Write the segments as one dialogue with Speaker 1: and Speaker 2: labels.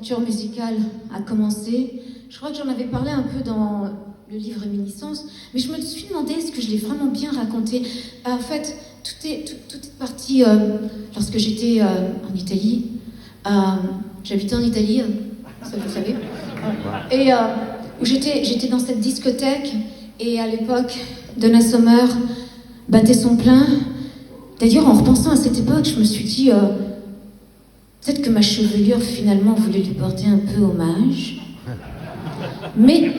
Speaker 1: l'aventure musicale a commencé. Je crois que j'en avais parlé un peu dans le livre Réminiscence, mais je me suis demandé est-ce que je l'ai vraiment bien raconté. En fait, tout est parti lorsque j'étais en Italie. J'habitais en Italie, ça vous savez. Et où j'étais dans cette discothèque, et à l'époque, Donna Summer battait son plein. D'ailleurs, en repensant à cette époque, je me suis dit, peut-être que ma chevelure, finalement, voulait lui porter un peu hommage. Mais,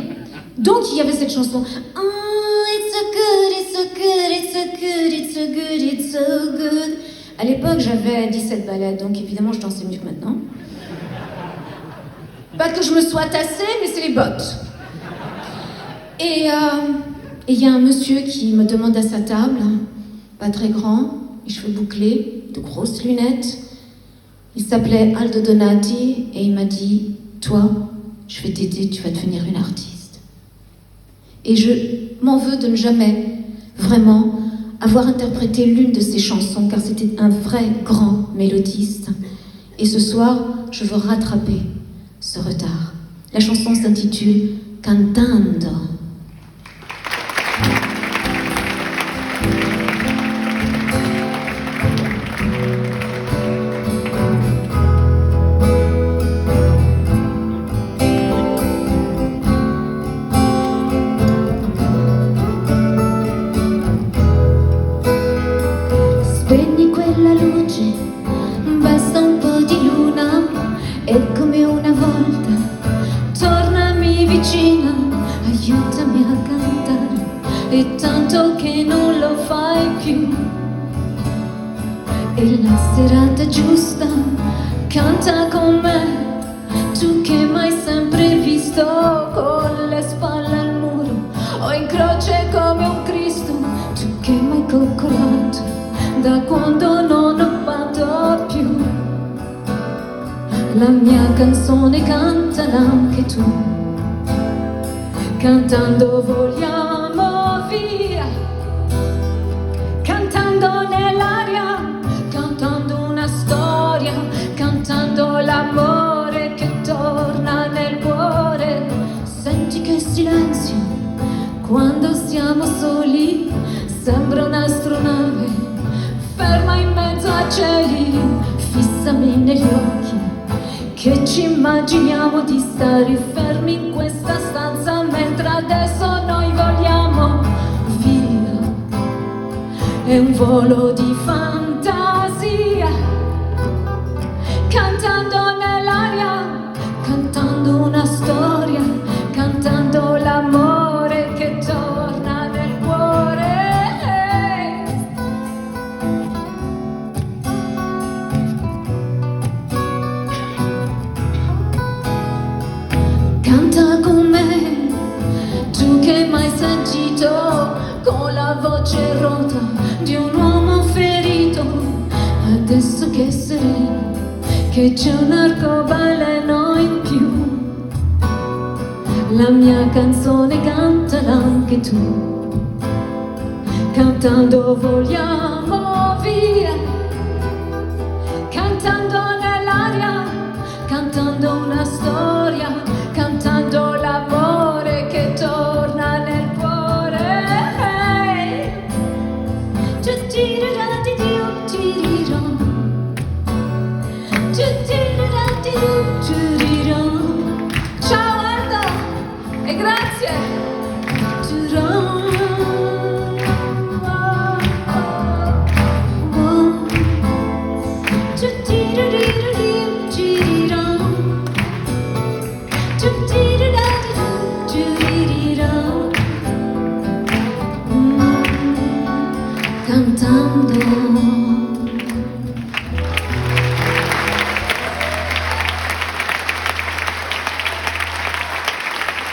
Speaker 1: donc, il y avait cette chanson. Oh, it's so good, it's so good, it's so good, it's so good, it's so good. À l'époque, j'avais 17 balais, donc évidemment, je dansais mieux que maintenant. Pas que je me sois tassée, mais c'est les bottes. Et il y a un monsieur qui me demande à sa table, pas très grand, les cheveux bouclés, de grosses lunettes. Il s'appelait Aldo Donati et il m'a dit « Toi, je vais t'aider, tu vas devenir une artiste. » Et je m'en veux de ne jamais, vraiment, avoir interprété l'une de ses chansons, car c'était un vrai grand mélodiste. Et ce soir, je veux rattraper ce retard. La chanson s'intitule « Cantando ».
Speaker 2: Spegni quella luce, basta un po' di luna e come una volta tornami vicina, aiutami a cantare, è tanto che non lo fai più. È la serata giusta, canta con me, tu che m'hai sempre visto con le spalle al muro o in croce come un Cristo, tu che m'hai coccolato da quando non vado più. La mia canzone cantala anche tu, cantando vogliamo via, cantando nell'aria, cantando una storia, cantando l'amore che torna nel cuore. Senti che silenzio quando siamo soli, sembra un'astronave ferma in mezzo a cieli, fissami negli occhi, che ci immaginiamo di stare fermi in questa stanza mentre adesso noi voliamo via. È un volo di fantasia, cantando nell'aria, cantando una storia, cantando l'amore che torna nel cuore. Canta con me, tu che m'hai sentito con la voce rotta di un uomo ferito. Adesso che è sereno, che c'è un arcobaleno in più, la mia canzone cantala anche tu, cantando vogliamo via, cantando nell'aria, cantando una storia, cantando l'amore che torna nel cuore. Ciao Aldo e grazie. Cantando